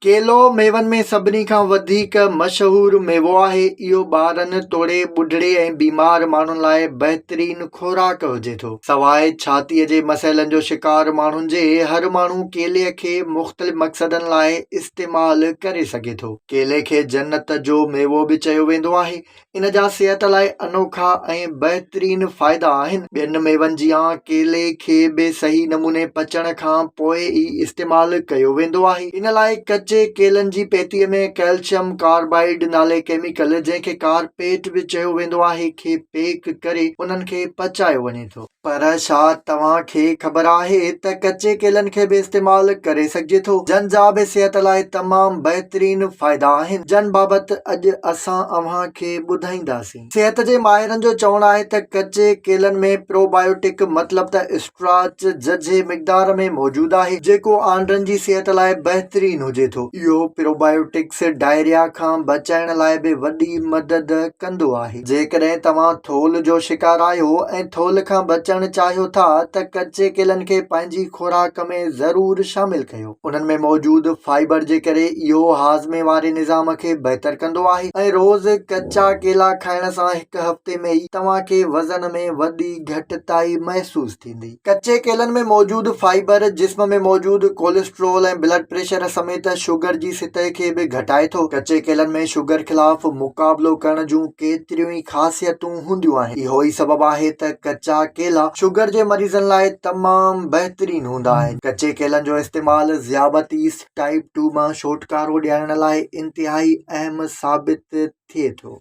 केलो मेवनि में सभिनी खां वधीक मशहूरु मेवो आहे। इहो ॿारनि, तोड़े, ॿुढड़े ऐं बीमार माण्हुनि लाइ बहितरीनु खोराक हुजे थो। सवाइ छातीअ जे मसइलनि जो शिकार माण्हुनि जे हर माण्हू केले खे मुख़्तलिफ़ मक़सदनि लाइ इस्तेमालु करे सघे थो। केले खे जन्नत जो मेवो बि चयो वेंदो आहे। इन जा सिहत लाइ अनोखा ऐं बहितरीनु फ़ाइदा आहिनि। ॿियनि मेवनि जियां केले खे बि सही नमूने पचण खां पोइ ई इस्तेमालु कयो वेंदो आहे। इन लाइ कचे केलनि जी पेतीअ में कैल्शियम कार्बाइड नाले केमिकल, जंहिंखे कार्पेट बि चयो वेंदो आहे, खे पैक करे उन्हनि खे पचायो वञे थो। पर छा तव्हां खे ख़बर आहे त कचे केलनि खे बि इस्तेमालु करे सघिजे थो, जन जा बि सिहत लाइ तमामु बहितरीनु फ़ाइदा आहिनि, जन बाबति अॼु असां अव्हां खे ॿुधाईंदासीं। सिहत जे माहिरनि जो चवणु आहे त कचे केलनि में प्रोबायोटिक मतिलबु त स्टार्च झझे मिक़दार में मौजूदु आहे, जेको आंडनि जी सिहत लाइ बहितरीनु हुजे थो। इहो प्रोबायोटिक्स डायरिया खां बचाइण लाइ बि वॾी मदद कंदो आहे। जेकॾहिं तव्हां थोल जो शिकार आहियो ऐं थोल खां बचणु चाहियो था त कचे केलनि खे पंहिंजी खुराक में ज़रूरु शामिल कयो। उन्हनि में मौजूदु फाइबर जे करे इहो हाज़मे वारे निज़ाम खे बहितर कंदो आहे ऐं रोज़ कचा केला खाइण सां हिकु हफ़्ते में ई तव्हां खे वज़न में वॾी घटिताई महसूस थींदी। कचे केलनि में मौजूदु फाइबर जिस्म में मौजूदु कोलेस्ट्रोल ऐं ब्लड प्रेशर समेत शुगर जी सतह खे बि घटाए थो। कचे केलनि में शुगर ख़िलाफ़ मुक़ाबिलो करण जूं केतिरियूं ई ख़ासियतूं हूंदियूं आहिनि। इहो ई सबबु आहे त कचा केला शुगर जे मरीज़नि लाइ तमामु बहितरीनु हूंदा आहिनि। कचे केलनि जो इस्तेमालु ज़ियाबतीस टाइप 2 मां छुटकारो ॾियारण लाइ इंतिहाई अहम साबित थिए थो।